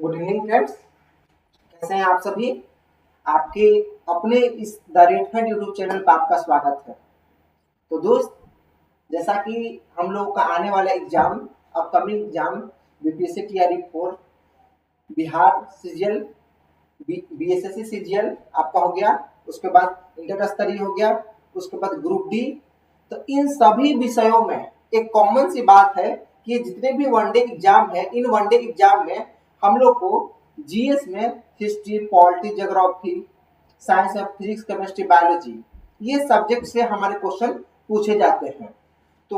Good evening friends, कैसे हैं आप सभी। आपके अपने इस the red hand YouTube channel पर आपका स्वागत है। तो दोस्त, जैसा कि हम लोग का आने वाला exam, upcoming exam BPSC TRE 4 Bihar CGL, BSSC CGL आपका हो गया, उसके बाद इंटर स्तरीय हो गया, उसके बाद ग्रुप डी। तो इन सभी विषयों में एक कॉमन सी बात है कि जितने भी वनडे एग्जाम है, इन वनडे एग्जाम में हम लोग को जीएस में history, polity, geography, science of physics, chemistry, biology, ये सब्जेक्ट से हमारे क्वेश्चन पूछे जाते हैं। तो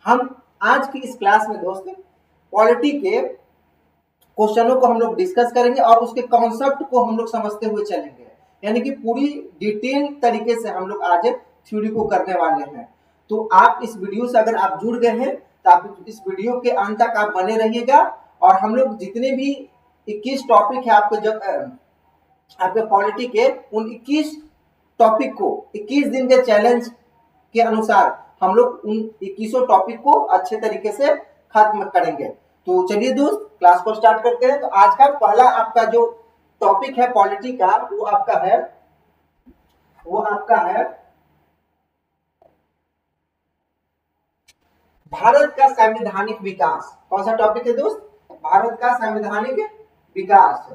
हम आज की इस क्लास में दोस्त पॉलिटी के क्वेश्चनों को हम लोग डिस्कस करेंगे और उसके कॉन्सेप्ट को हम लोग समझते हुए चलेंगे। यानी कि पूरी डिटेल तरीके से हम लोग आज थ्योरी को करने वाले हैं। तो आप इस वीडियो से अगर आप जुड़ गए हैं तो आप इस वीडियो के अंत तक आप बने रहिएगा और हम लोग जितने भी 21 टॉपिक है आपके पॉलिटी के, उन 21 टॉपिक को 21 दिन के चैलेंज के अनुसार हम लोग उन 21 टॉपिक को अच्छे तरीके से खत्म करेंगे। तो चलिए दोस्त, क्लास को स्टार्ट करते हैं। तो आज का पहला आपका जो टॉपिक है पॉलिटी का, वो आपका है भारत का संवैधानिक विकास। कौन सा टॉपिक है दोस्त? भारत का संवैधानिक विकास।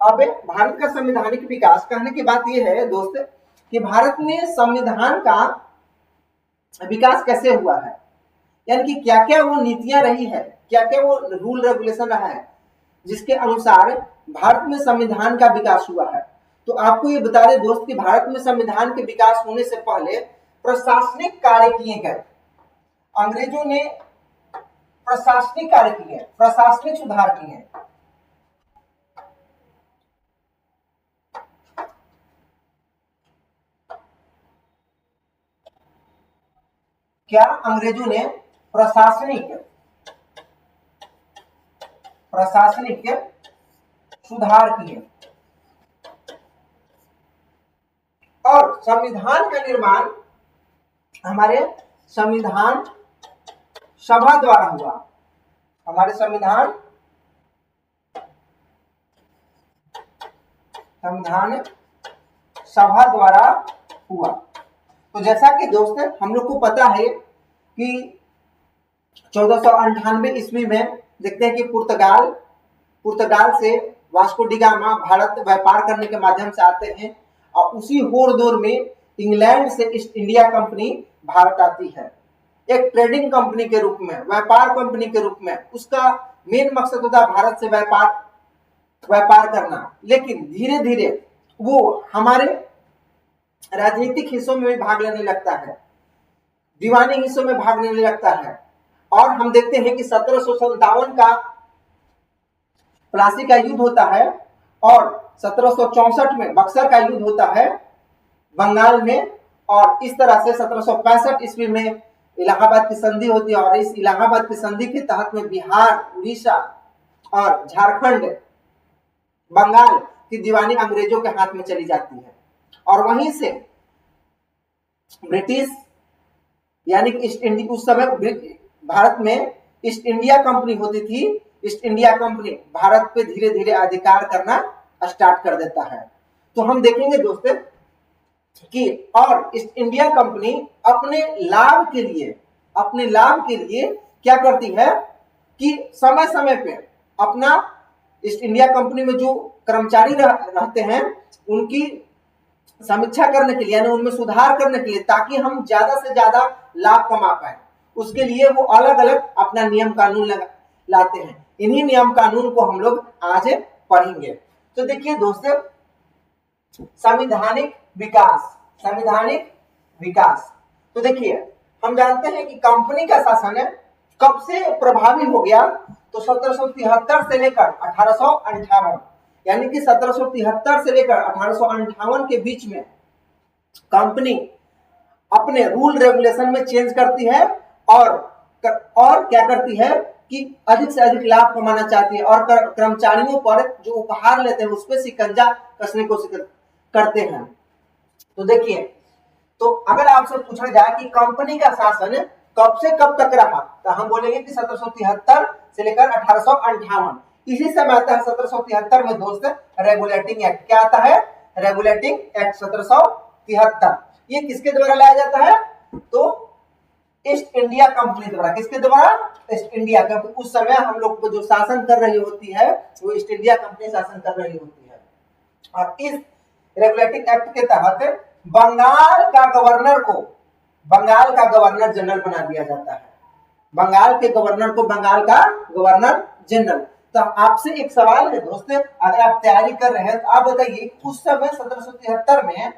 अब भारत का संवैधानिक विकास कहने की बात यह है दोस्त कि भारत में संविधान का विकास कैसे हुआ है, यानी कि क्या क्या वो नीतियां रही है, क्या क्या वो रूल रेगुलेशन रहा है जिसके अनुसार भारत में संविधान का विकास हुआ है। तो आपको ये बता दें दोस्त कि भारत में संविधान के विकास होने से पहले प्रशासनिक कार्य किए गए। अंग्रेजों ने प्रशासनिक कार्य किए, प्रशासनिक सुधार किए। क्या अंग्रेजों ने प्रशासनिक सुधार किए और संविधान का निर्माण हमारे संविधान सभा द्वारा हुआ। हमारे संविधान सभा द्वारा हुआ। तो जैसा कि दोस्त हम लोग को पता है कि 1498 ईस्वी में देखते हैं कि पुर्तगाल से वास्को डी गामा भारत व्यापार करने के माध्यम से आते हैं और उसी होड़ दौर में इंग्लैंड से ईस्ट इंडिया कंपनी भारत आती है, एक ट्रेडिंग कंपनी के रूप में, व्यापार कंपनी के रूप में। उसका मेन मकसद होता है भारत से व्यापार करना, लेकिन धीरे धीरे वो हमारे राजनीतिक हिस्सों में भी भाग लेने लगता है, दीवानी हिस्सों में भाग लेने लगता है। और हम देखते हैं कि 1757 का प्लासी का युद्ध होता है और 1764 में बक्सर का युद्ध होता है बंगाल में, और इस तरह से 1765 ईस्वी में इलाहाबाद की संधि होती है और इस इलाहाबाद की संधि के तहत में बिहार, उड़ीसा और झारखंड, बंगाल की दीवानी अंग्रेजों के हाथ में चली जाती है। और वहीं से ब्रिटिश यानी कि ईस्ट इंडिया, उस समय भारत में ईस्ट इंडिया कंपनी होती थी, ईस्ट इंडिया कंपनी भारत पे धीरे धीरे अधिकार करना स्टार्ट कर देता है। तो हम देखेंगे दोस्तों कि और ईस्ट इंडिया कंपनी अपने लाभ के लिए क्या करती है कि समय समय पे अपना ईस्ट इंडिया कंपनी में जो कर्मचारी रहते हैं उनकी समीक्षा करने के लिए, यानी उनमें सुधार करने के लिए, ताकि हम ज्यादा से ज्यादा लाभ कमा पाए, उसके लिए वो अलग अलग अपना नियम कानून लाते हैं। इन्हीं नियम कानून को हम लोग आज पढ़ेंगे। तो देखिए दोस्तों, संवैधानिक विकास। तो देखिए, हम जानते हैं कि कंपनी का शासन कब से प्रभावी हो गया, तो 1773 से लेकर 1858, यानी कि 1773 से लेकर 1858 के बीच में कंपनी अपने रूल रेगुलेशन में चेंज करती है और क्या करती है कि अधिक से अधिक लाभ कमाना चाहती है और कर्मचारियों पर जो उपहार लेते हैं उस पर शिकंजा कसने की कोशिश करते हैं। तो देखिए, तो अगर आपसे पूछा जाए कि कंपनी का शासन कब से कब तक रहा, तो हम बोलेंगे कि 1773 से लेकर 1858। इसी समय आता है 1773 में दोस्त रेगुलेटिंग एक्ट। क्या आता है? Regulating act 1773। ये किसके द्वारा लाया जाता है? तो ईस्ट इंडिया कंपनी द्वारा। किसके द्वारा? ईस्ट इंडिया, क्योंकि उस समय हम लोग को जो शासन कर रही होती है वो ईस्ट इंडिया कंपनी शासन कर रही होती है। और इस रेगुलेटिंग एक्ट के तहत बंगाल का गवर्नर जनरल बना दिया जाता है। बंगाल के गवर्नर को बंगाल का गवर्नर जनरल। तो आपसे एक सवाल है दोस्त, अगर आप तैयारी कर रहे हैं तो आप बताइए उस समय 1773 में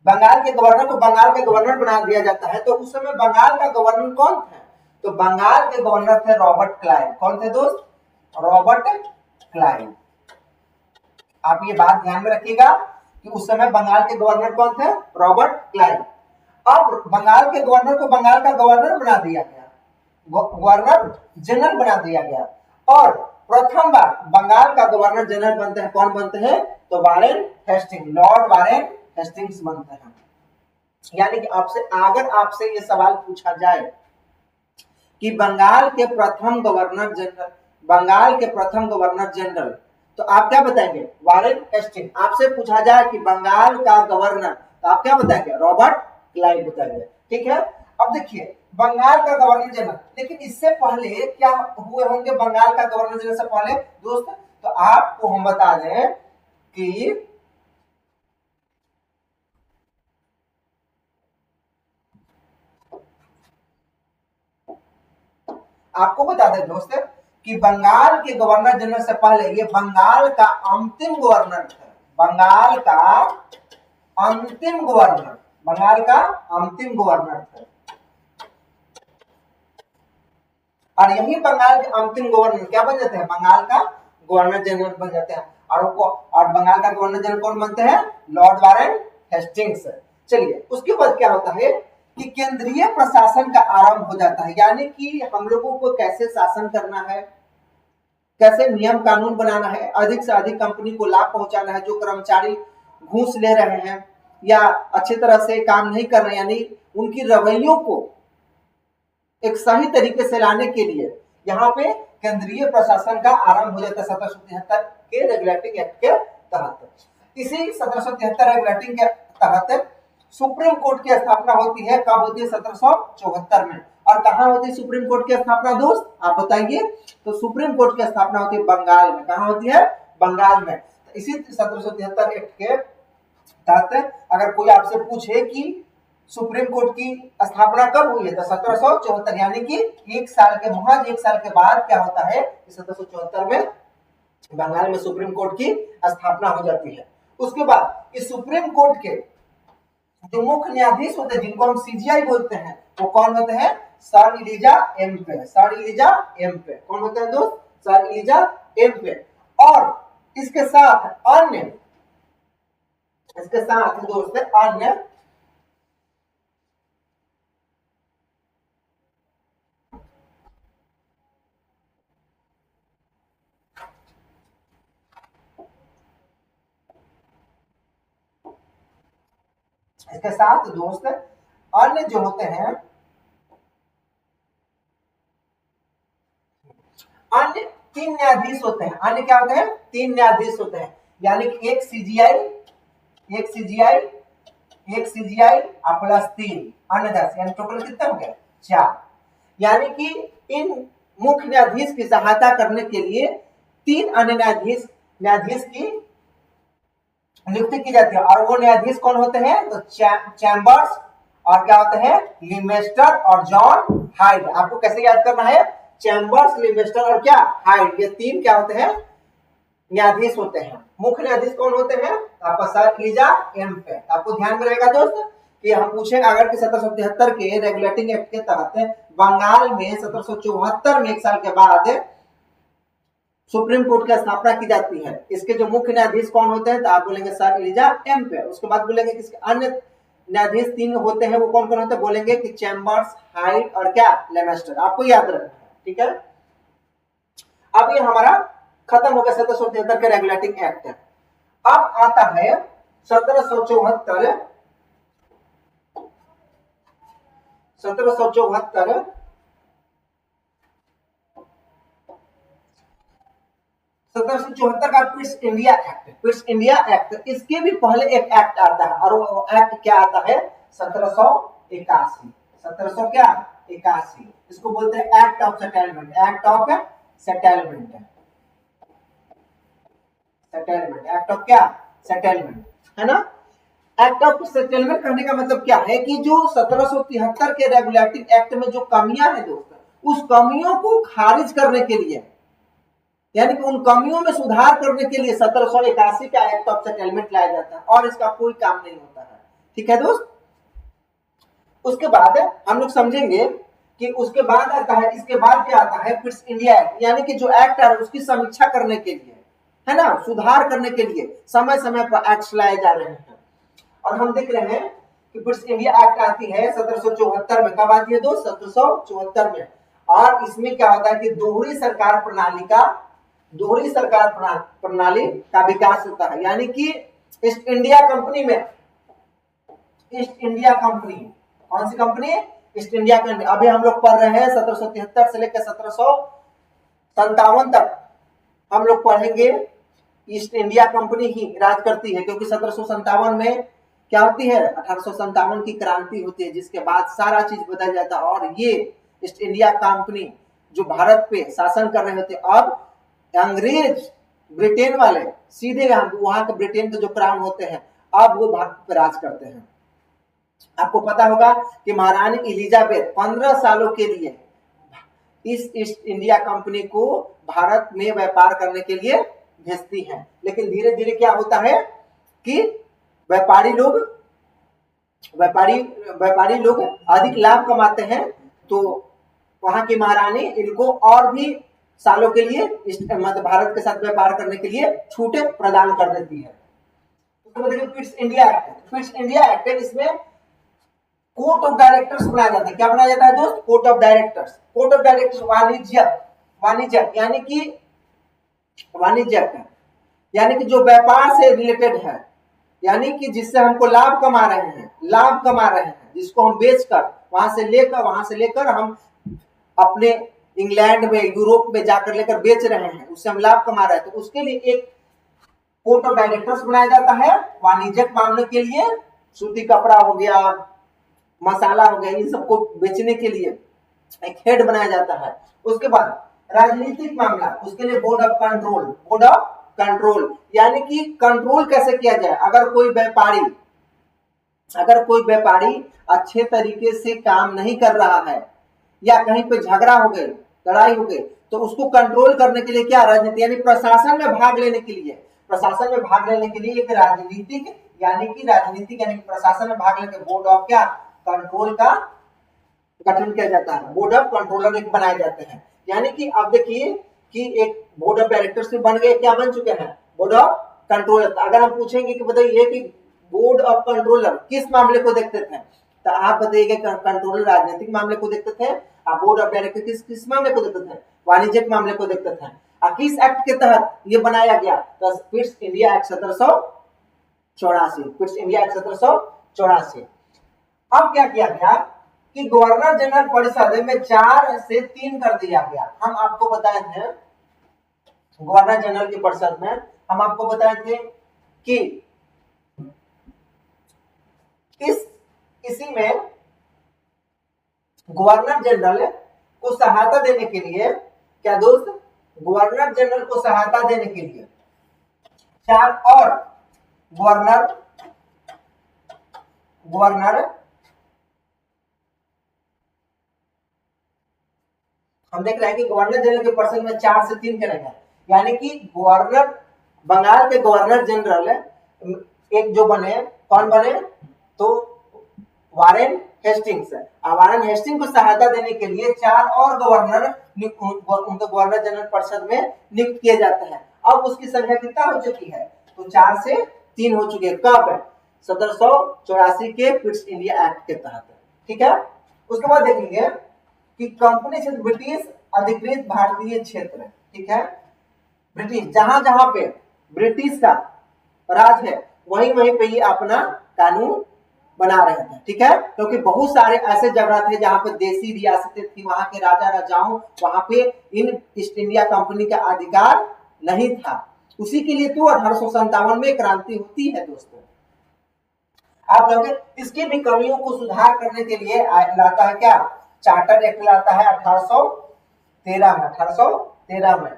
बंगाल के गवर्नर को बंगाल के गवर्नर बना दिया जाता है, तो उस समय बंगाल का गवर्नर कौन था? तो बंगाल के गवर्नर थे रॉबर्ट क्लाइव। कौन थे दोस्त? Robert Clive. आप ये बात ध्यान में रखिएगा कि उस समय बंगाल के गवर्नर कौन थे? Robert Clive. अब बंगाल के गवर्नर को बंगाल का गवर्नर बना दिया गया, गवर्नर जनरल बना दिया गया। और प्रथम बार बंगाल का गवर्नर जनरल बनते हैं, कौन बनते हैं? तो Warren Hasting, Lord Warren Hastings बनते हैं। यानी कि अगर आपसे ये सवाल पूछा जाए कि बंगाल के प्रथम गवर्नर जनरल, तो आप क्या बताएंगे? Warren Hasting. आपसे पूछा जाए कि बंगाल का गवर्नर, तो आप क्या बताएंगे? रॉबर्ट क्लाइव बताएंगे। ठीक है। अब देखिए, बंगाल का गवर्नर जनरल, लेकिन इससे पहले क्या हुए होंगे बंगाल का गवर्नर जनरल से पहले दोस्त? तो आपको हम बता दें कि आपको बता दें दोस्त कि बंगाल के गवर्नर जनरल से पहले ये बंगाल का अंतिम गवर्नर थे। बंगाल का अंतिम गवर्नर थे। और यही बंगाल के अंतिम गवर्नर क्या बन जाते हैं? बंगाल का गवर्नर जनरल बन जाते हैं। और बंगाल का गवर्नर जनरल कौन बनते हैं? Lord Warren Hastings. चलिए, उसके बाद क्या होता है कि केंद्रीय प्रशासन का आरंभ हो जाता है। यानी कि हम लोगों को कैसे शासन करना है, कैसे नियम कानून बनाना है, अधिक से अधिक कंपनी को लाभ पहुंचाना है, जो कर्मचारी घूस ले रहे हैं या अच्छी तरह से काम नहीं कर रहे, यानी उनकी रवैयों को एक सही तरीके से लाने के लिए यहाँ पे केंद्रीय प्रशासन का आरंभ हो जाता है 1773 के रेगुलेटिंग एक्ट के तहत। इसी 1773 रेगुलेटिंग के तहत सुप्रीम कोर्ट की स्थापना होती है। कब होती है? 1774 में। और कहाँ होती है सुप्रीम कोर्ट की स्थापना दोस्त? आप बताइए। तो सुप्रीम कोर्ट की स्थापना होती है बंगाल में। कहाँ होती है? बंगाल में। तो इसी 1773 एक्ट के तहत अगर कोई आपसे पूछे कि सुप्रीम कोर्ट की स्थापना कब हुई है, तो 1774, यानी कि महज एक साल के बाद क्या होता है? 1774 में बंगाल में सुप्रीम कोर्ट की स्थापना हो जाती है। उसके बाद इस सुप्रीम कोर्ट के जो मुख्य न्यायाधीश होते हैं, जिनको हम सीजीआई बोलते हैं, वो कौन होते हैं? Sir Elijah Aamby. Sir Elijah Aamby कौन होते हैं दोस्त? Sir Elijah Aamby. और इसके साथ दोस्त अन्य इसके साथ दोस्त अन्य जो होते हैं, अन्य 3 न्यायाधीश होते हैं। अन्य क्या होते हैं? 3 न्यायाधीश होते हैं। यानी कि एक सीजीआई और प्लस 3 अन्य 10, यानी टोटल कितने हो गए? 4। यानी कि इन मुख्य न्यायाधीश की सहायता करने के लिए 3 अन्य न्यायाधीश की नियुक्ति की जाती है। और वो न्यायाधीश कौन होते हैं? तो चैम्बर्स, और क्या होते हैं? लिमेस्टर और जॉन हाइड। आपको कैसे याद करना है? चैम्बर्स, लिमेस्टर और क्या? हाइड। ये 3 क्या होते हैं? न्यायाधीश होते हैं। मुख्य न्यायाधीश कौन होते हैं? आपका सर इलिजा एम्पे। आपको ध्यान में रहेगा दोस्त कि हम पूछेंगे अगर कि 1773 के रेगुलेटिंग एक्ट के तहत बंगाल में 1774 में एक साल के बाद सुप्रीम कोर्ट की स्थापना की जाती है। इसके जो मुख्य न्यायाधीश कौन होते हैं? तो आप बोलेंगे सर इलिजा एम्पे। उसके बाद बोलेंगे किसके? अन्य न्यायाधीश 3 होते हैं, वो कौन कौन होते हैं बोलेंगे कि चैम्बर्स, हाइट और क्या, लेमेस्टर, आपको याद रखना है, ठीक है। अब ये हमारा खत्म हो गया 1773 के रेगुलेटिंग एक्ट। अब आता है 1774 1774 1774 का quits India act. Quits India act, इसके भी पहले एक एक्ट आता है और वो एक्ट क्या आता है 1781। 1700 क्या 81, इसको बोलते हैं act of settlement. Act of settlement, settlement, act of क्या सेटलमेंट, है ना। एक्ट ऑफ सेटलमेंट करने का मतलब क्या है कि जो 1773 के रेगुलेटिंग एक्ट में जो कमियां हैं दोस्तों, उस कमियों को खारिज करने के लिए, यानी कि उन कमियों में सुधार करने के लिए 1781 का एक्ट ऑफ सेटलमेंट लाया जाता है और इसका कोई काम नहीं होता है, ठीक है दोस्त। उसके बाद हम लोग समझेंगे कि उसके बाद आता है, इसके बाद क्या आता है क्विट्स इंडिया एक्ट, यानी कि जो एक्ट है उसकी समीक्षा करने के लिए, है ना, सुधार करने के लिए समय समय पर एक्ट लाए जा रहे हैं। और हम देख रहे हैं कि क्विट्स इंडिया एक्ट आती है 1774 में। कब आती है दोस्त 1774 में। और इसमें क्या होता है कि दोहरी सरकार प्रणाली का विकास होता है, यानी कि ईस्ट इंडिया कंपनी में, ईस्ट इंडिया कंपनी, कौन सी कंपनी, ईस्ट इंडिया कंपनी। अभी हम लोग पढ़ रहे हैं 1773 से लेकर 1757 तक हम लोग पढ़ेंगे ईस्ट इंडिया कंपनी ही राज करती है, क्योंकि 1757 में क्या होती है 1857 की क्रांति होती है, जिसके बाद सारा चीज बदल जाता है और ये ईस्ट इंडिया कंपनी जो भारत पे शासन कर रहे होते, अब अंग्रेज ब्रिटेन वाले सीधे वहां के ब्रिटेन के जो क्राउन होते हैं अब वो भारत पे राज करते हैं। आपको पता होगा कि महारानी एलिजाबेथ 15 सालों के लिए इस ईस्ट इंडिया कंपनी को भारत में व्यापार करने के लिए भेजती हैं, लेकिन धीरे धीरे क्या होता है कि व्यापारी लोग अधिक लाभ कमाते हैं, तो वहां की महारानी इनको और भी सालों के लिए मतलब भारत के साथ व्यापार करने के लिए छूटें प्रदान कर देती है। तो देखिए quits India act, quits India act इसमें कोर्ट ऑफ डायरेक्टर्स बनाया जाता है। क्या बनाया जाता है दोस्त, court of directors. Court of directors वाणिज्यक यानी कि जो व्यापार से रिलेटेड है, यानी कि जिससे हमको लाभ कमा रहे हैं, जिसको हम बेचकर वहां से लेकर हम अपने इंग्लैंड में, यूरोप में जाकर लेकर बेच रहे हैं, उससे हम लाभ कमा रहे हैं, तो उसके लिए एक कोर्ट ऑफ डायरेक्टर्स बनाया जाता है वाणिज्यिक मामले के लिए। सूती कपड़ा हो गया, मसाला हो गया, इन सबको बेचने के लिए एक हेड बनाया जाता है। उसके बाद राजनीतिक मामला, उसके लिए बोर्ड ऑफ कंट्रोल, यानी कि कंट्रोल कैसे किया जाए। अगर कोई व्यापारी अच्छे तरीके से काम नहीं कर रहा है या कहीं पे झगड़ा हो गई, लड़ाई हो गई, तो उसको कंट्रोल करने के लिए क्या, राजनीति यानी प्रशासन में भाग लेने के लिए एक राजनीतिक यानी कि प्रशासन में भाग लेकर बोर्ड ऑफ क्या कंट्रोल का गठन किया जाता है। बोर्ड ऑफ कंट्रोलर एक बनाए जाते हैं, यानी कि अब देखिए कि एक बोर्ड ऑफ डायरेक्टर्स भी बन गए, क्या बन चुके हैं बोर्ड ऑफ कंट्रोलर। अगर हम पूछेंगे कि बताइए कि बोर्ड ऑफ कंट्रोलर किस मामले को देखते थे, तो आप बताइएगा कंट्रोलर राजनीतिक मामले को देखते थे, आप बोर्ड ऑफ डायरेक्टर किस मामले को देखते थे, वाणिज्यिक मामले को देखते थे। किस एक्ट के तहत ये बनाया गया, तो quits India act 1784, quits India act 1784। अब क्या किया गया कि गवर्नर जनरल परिषद में 4 से 3 कर दिया गया। हम आपको बताए थे गवर्नर जनरल की परिषद में, हम आपको बताए थे कि इसी में गवर्नर जनरल को सहायता देने के लिए, क्या दोस्त, गवर्नर जनरल को सहायता देने के लिए 4 और गवर्नर हम देख रहे हैं कि गवर्नर जनरल के पर्सन में 4 से 3 करेंगे, यानी कि गवर्नर, बंगाल के गवर्नर जनरल एक जो बने, कौन बने, तो वारेन हेस्टिंग्स। वारेन हेस्टिंग को सहायता देने के लिए 4 और गवर्नर उनको गवर्नर जनरल परिषद में नियुक्त किए जाते हैं। अब उसकी संख्या कितना हो चुकी है, तो 4 से 3 हो चुकी है। कब, 1784 के पिट्स इंडिया एक्ट के तहत। ठीक है, उसके बाद देखेंगे कि कंपनी क्षेत्र ब्रिटिश अधिकृत भारतीय क्षेत्र। ठीक है, ब्रिटिश जहां जहां पे ब्रिटिश का राज है वहीं वहीं पे ये अपना कानून बना रहे थे। ठीक है, क्योंकि बहुत सारे ऐसे जगह थे जहां पे देसी रियासतें थी, वहां के राजा राजाओं वहां पे इन ईस्ट इंडिया कंपनी का अधिकार नहीं था। उसी के लिए तो 1857 में क्रांति होती है दोस्तों। आप लोग इसकी भी कमियों को सुधार करने के लिए लाता है क्या, चार्टर एक्ट लाता है 1813 में,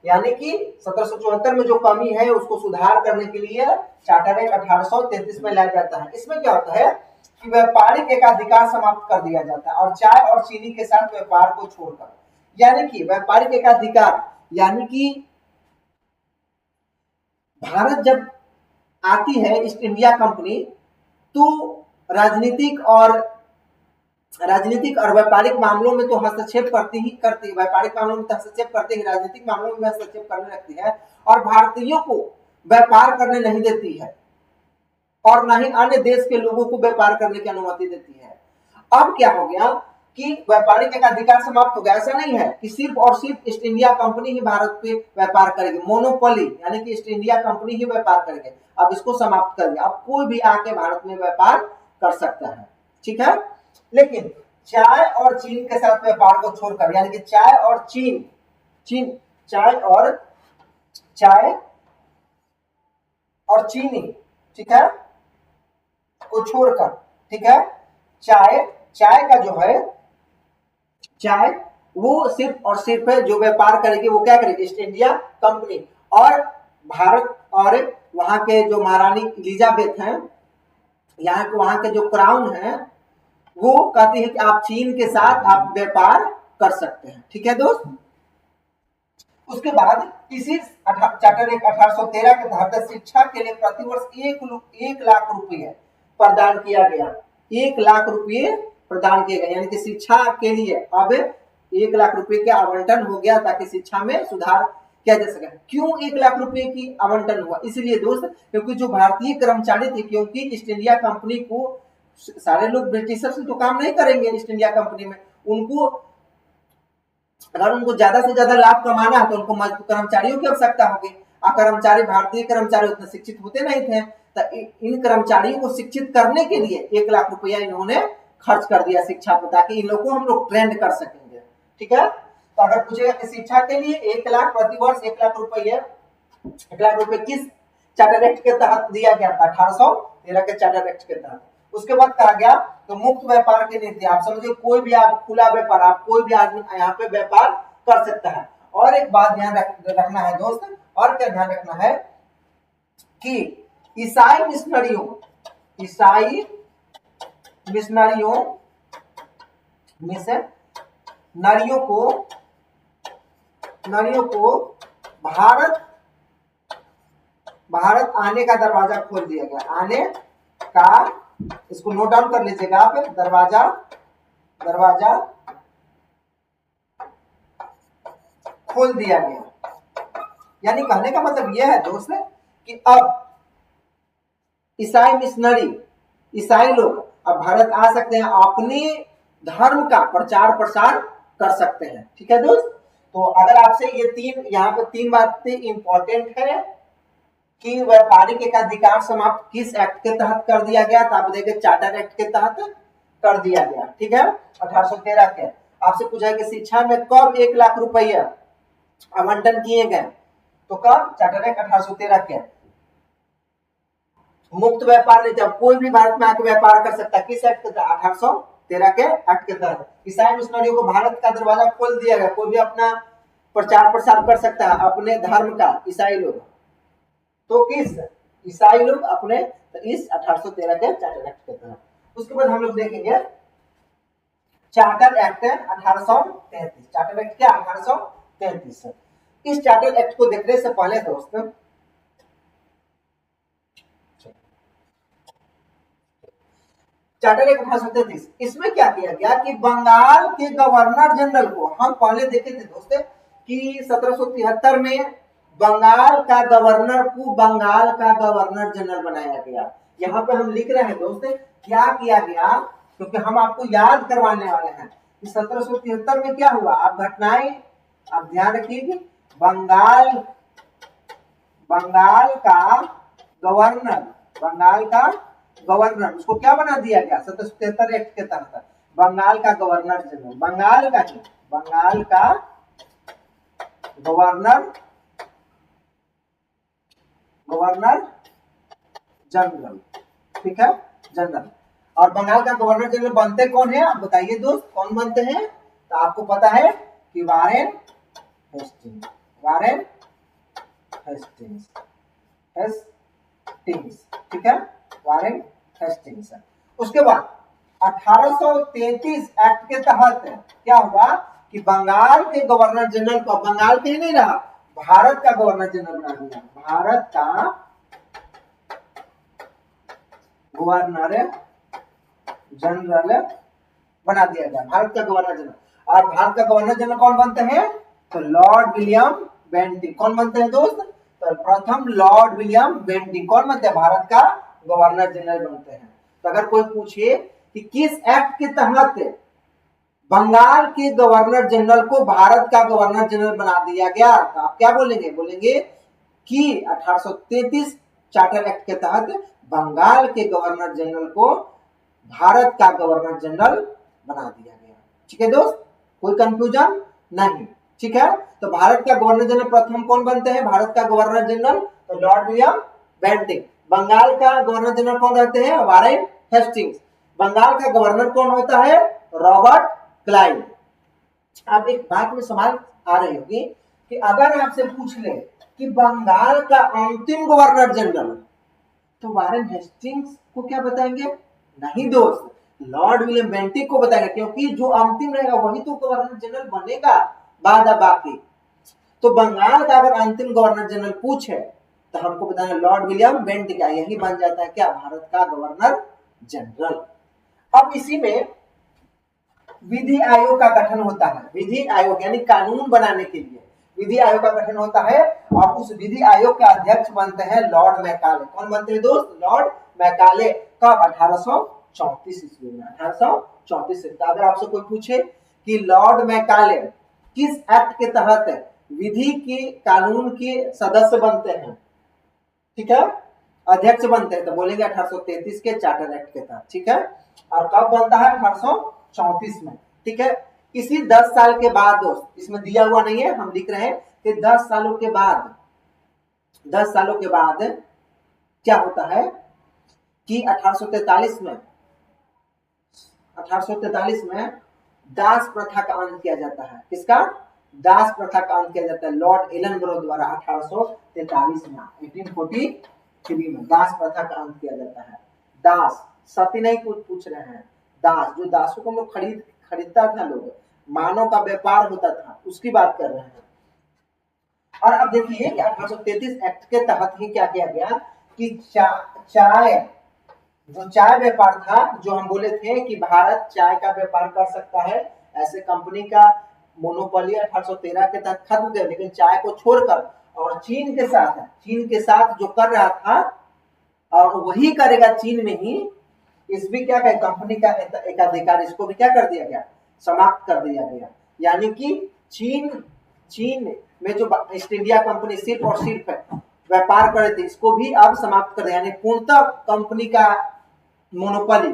यानी कि 1774 में जो कमी है उसको सुधार करने के लिए चार्टर एक्ट 1833 में लाया जाता है। इसमें क्या होता है कि व्यापारिक एकाधिकार समाप्त कर दिया जाता है और चाय और चीनी के साथ व्यापार को छोड़कर, यानी कि व्यापारिक एकाधिकार, यानी कि भारत जब आती है ईस्ट इंडिया कंपनी तो राजनीतिक और व्यापारिक मामलों में तो हस्तक्षेप करती ही करती, व्यापारिक मामलों में तो हस्तक्षेप करती है, राजनीतिक मामलों में हस्तक्षेप करने लगती है और भारतीयों को व्यापार करने नहीं देती है और न ही अन्य देश के लोगों को व्यापार करने की अनुमति देती है। अब क्या हो गया कि व्यापारिक एक अधिकार समाप्त हो गया। ऐसा नहीं है कि सिर्फ और सिर्फ ईस्ट इंडिया कंपनी ही भारत पे व्यापार करेगी, मोनोपोली यानी कि ईस्ट इंडिया कंपनी ही व्यापार करेगी। अब इसको समाप्त कर दिया, अब कोई भी आके भारत में व्यापार कर सकता है। ठीक है, लेकिन चाय और चीन के साथ व्यापार को छोड़कर, यानी कि चाय और चीनी, ठीक है, को छोड़कर, ठीक है, चाय का जो है, चाय वो सिर्फ और सिर्फ है जो व्यापार करेगी वो क्या करेगी, ईस्ट इंडिया कंपनी। और भारत और वहां के जो महारानी एलिजाबेथ हैं, वहां के जो क्राउन है, वो कहती है कि आप चीन के साथ आप व्यापार कर सकते हैं। ठीक है दोस्त, उसके बाद इसी चार्टर एक्ट 1813 के तहत शिक्षा के लिए प्रतिवर्ष 1 लाख रुपये प्रदान किया गया। 1 लाख रुपये प्रदान किए गए, यानी कि शिक्षा के लिए अब 1 लाख रुपए का आवंटन हो गया ताकि शिक्षा में सुधार किया जा सके। क्यों 1 लाख रुपए की आवंटन हुआ? इसलिए दोस्त क्योंकि जो भारतीय कर्मचारी थे, क्योंकि ईस्ट इंडिया कंपनी को सारे लोग ब्रिटिशर से तो काम नहीं करेंगे ईस्ट इंडिया कंपनी में, उनको अगर उनको ज्यादा से ज्यादा लाभ कमाना है तो उनको कर्मचारियों की आवश्यकता होगी। और कर्मचारी, भारतीय कर्मचारी उतने शिक्षित होते नहीं थे, तो इन कर्मचारियों को शिक्षित करने के लिए 1 लाख रुपया इन्होंने खर्च कर दिया शिक्षा पर, ताकि इन लोगों को हम लोग ट्रेंड कर सकेंगे। ठीक है, तो अगर पूछेगा कि शिक्षा के लिए 1 लाख प्रतिवर्ष 1 लाख रुपए किस चार्टर एक्ट के तहत दिया गया था? 1813 के चार्टर एक्ट के तहत। उसके बाद कहा गया तो मुक्त व्यापार की नीति, आप समझिए कोई भी आप खुला व्यापार, आप कोई भी आदमी यहाँ पे व्यापार कर सकता है। और एक बात ध्यान रखना है दोस्त, और क्या ध्यान रखना है कि ईसाई मिशनरियों को भारत आने का दरवाजा खोल दिया गया। आने का, इसको नोट डाउन कर लीजिएगा आप, दरवाजा खोल दिया गया। यानी कहने का मतलब यह है दोस्त कि अब ईसाई लोग अब भारत आ सकते हैं, अपने धर्म का प्रचार प्रसार कर सकते हैं। ठीक है दोस्त, तो अगर आपसे ये यहाँ पे 3 बातें इंपॉर्टेंट है कि व्यापारिक एकाधिकार समाप्त किस एक्ट के तहत कर दिया गया, तो आप देखिए चार्टर एक्ट के तहत कर दिया गया। ठीक है, 1813 के। आपसे पूछा कि शिक्षा में कब 1 लाख रुपया आवंटन किए गए, तो कब? चार्टर एक्ट 1813 के। मुक्त व्यापार नहीं, जब कोई भी भारत में आकर व्यापार कर सकता है, किस एक्ट के तहत? 1813 के एक्ट के तहत। ईसाई मिशनरियों को भारत का दरवाजा खोल दिया गया, कोई भी अपना प्रचार प्रसार कर सकता है अपने धर्म का, ईसाई लोग। तो किस? ईसाई लोग अपने, तो इस 1813 के चार्टर एक्ट के तहत। उसके बाद हम लोग देखेंगे चार्टर एक्ट 1833। चार्टर एक्ट क्या? 1833। इस चार्टर एक्ट को देखने से पहले दोस्तों, चार्टर एक्ट 1833, इसमें क्या किया गया कि बंगाल के गवर्नर जनरल को, हम पहले देखे थे दोस्तों कि 1773 में बंगाल का गवर्नर जनरल बनाया गया। यहाँ पे हम लिख रहे हैं दोस्त क्या किया गया, क्योंकि हम आपको याद करवाने वाले हैं कि 1773 में क्या हुआ। आप घटनाएं आप ध्यान रखिए कि बंगाल का गवर्नर, बंगाल का गवर्नर उसको क्या बना दिया गया 1773 एक्ट के तहत, बंगाल का गवर्नर जनरल, बंगाल का गवर्नर जनरल, ठीक है, जनरल। और बंगाल का गवर्नर जनरल बनते कौन है आप बताइए दोस्त, कौन बनते हैं? तो आपको पता है कि वारेन हेस्टिंग्स, ठीक है, वारेन हेस्टिंग्स। उसके बाद 1833 एक्ट के तहत क्या हुआ कि बंगाल के गवर्नर जनरल को, बंगाल के ही नहीं रहा, भारत का गवर्नर जनरल बना दिया, भारत का गवर्नर जनरल बना दिया गया, भारत का गवर्नर जनरल। और भारत का गवर्नर जनरल कौन बनते हैं? तो लॉर्ड विलियम बेंटिंक। कौन बनते हैं दोस्त? तो प्रथम लॉर्ड विलियम बेंटिंक कौन बनते हैं? भारत का गवर्नर जनरल बनते हैं। तो अगर कोई पूछे कि किस एक्ट के तहत बंगाल के गवर्नर जनरल को भारत का गवर्नर जनरल बना दिया गया, तो आप क्या बोलेंगे? बोलेंगे कि 1833 चार्टर एक्ट के तहत बंगाल के गवर्नर जनरल को भारत का गवर्नर जनरल बना दिया गया। ठीक है दोस्त, कोई कंफ्यूजन नहीं, ठीक है। तो भारत का गवर्नर जनरल प्रथम कौन बनते हैं? भारत का गवर्नर जनरल तो लॉर्ड विलियम बेंटिक। बंगाल का गवर्नर जनरल कौन रहते हैं? Warren Hastings. बंगाल का गवर्नर कौन होता है? Robert Clive. अब एक बात में सवाल आ रही होगी कि अगर आपसे पूछ ले कि बंगाल का अंतिम गवर्नर जनरल, तो वारेन हेस्टिंग्स को क्या बताएंगे? नहीं दोस्त, लॉर्ड विलियम बेंटिक को बताएंगे, क्योंकि जो अंतिम रहेगा वही तो गवर्नर जनरल बनेगा बाद बाकी। तो बंगाल का अगर अंतिम गवर्नर जनरल पूछे तो हमको बताना लॉर्ड विलियम बेंटिक, यही बन जाता है क्या? भारत का गवर्नर जनरल। अब इसी में विधि आयोग का गठन होता है। विधि आयोग यानी कानून बनाने के लिए विधि आयोग का गठन होता है, और उस विधि आयोग के अध्यक्ष बनते हैं लॉर्ड मैकाले। कौन बनते हैं दोस्त? Lord Macaulay. कब? 1834 ईस्वी में, 1834 से। अगर आपसे कोई पूछे कि लॉर्ड मैकाले किस एक्ट के तहत विधि के कानून के सदस्य बनते हैं, ठीक है, अध्यक्ष बनते हैं, तो बोलेंगे 1833 के चार्टर एक्ट के तहत, ठीक है। और कब बनता है? 1834 में, ठीक है। इसी 10 साल के बाद दोस्त, इसमें दिया हुआ नहीं है, हम लिख रहे हैं कि 10 सालों के बाद, 10 सालों के बाद क्या होता है कि 1843 में दास प्रथा का अंत किया जाता है। किसका? दास प्रथा का अंत किया जाता है लॉर्ड एलनबरो द्वारा 1843 में, 1843 में दास प्रथा का अंत किया जाता है। दास सती नहीं पूछ रहे हैं, दास जो दासों को लोग खरीदता था, लोग मानव का व्यापार होता था, उसकी बात कर रहे हैं। और अब देखिए कि 1833 एक्ट के तहत ही क्या किया गया कि चाय, जो चाय व्यापार था, जो हम बोले थे कि भारत चाय का व्यापार कर सकता है, ऐसे कंपनी का मोनोपोली 1813 के तहत खत्म किया, लेकिन चाय को छोड़कर और चीन के साथ जो कर रहा था और वही करेगा चीन में ही, इस भी क्या कहे कंपनी का एकाधिकार, इसको भी क्या कर दिया गया? समाप्त कर दिया गया। यानी कि चीन में जो ईस्ट इंडिया कंपनी सिर्फ और सिर्फ व्यापार कर रही थी, इसको भी अब समाप्त कर दिया, यानी पूर्णतः कंपनी का मोनोपोली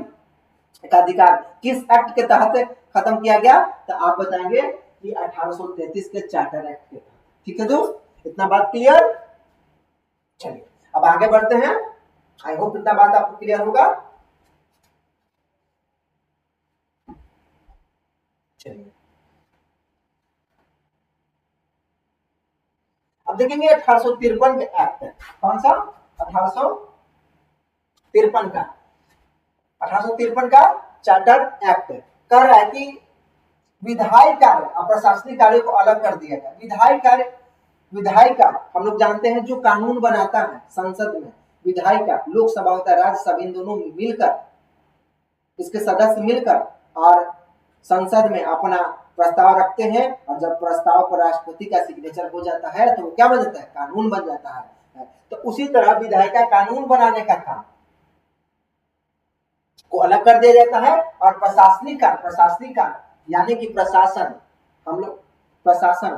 का अधिकार किस एक्ट के तहत खत्म किया गया? तो आप बताएंगे कि 1833 के चार्टर एक्ट के तहत। ठीक है दोस्त, इतना बात क्लियर? चलिए अब आगे बढ़ते हैं। आई होप इतना बात आपको क्लियर होगा। चलिए अब देखेंगे 1853 के एक्ट। कौन सा? 1853 का, 1853 का चार्टर एक्ट कह रहा है कि विधायी कार्य और प्रशासनिक कार्य को अलग कर दिया गया। विधायी कार्य हम लोग जानते हैं, जो कानून बनाता है संसद में, विधायी का लोकसभा होता है, राज्यसभा, इन दोनों मिलकर, इसके सदस्य मिलकर और संसद में अपना प्रस्ताव रखते हैं, और जब प्रस्ताव पर राष्ट्रपति का सिग्नेचर हो जाता है तो वो क्या बन जाता है? कानून बन जाता है। तो उसी तरह विधायी का कानून बनाने का काम को अलग कर दिया जाता है और प्रशासनिक कार्य यानी कि प्रशासन, हम लोग प्रशासन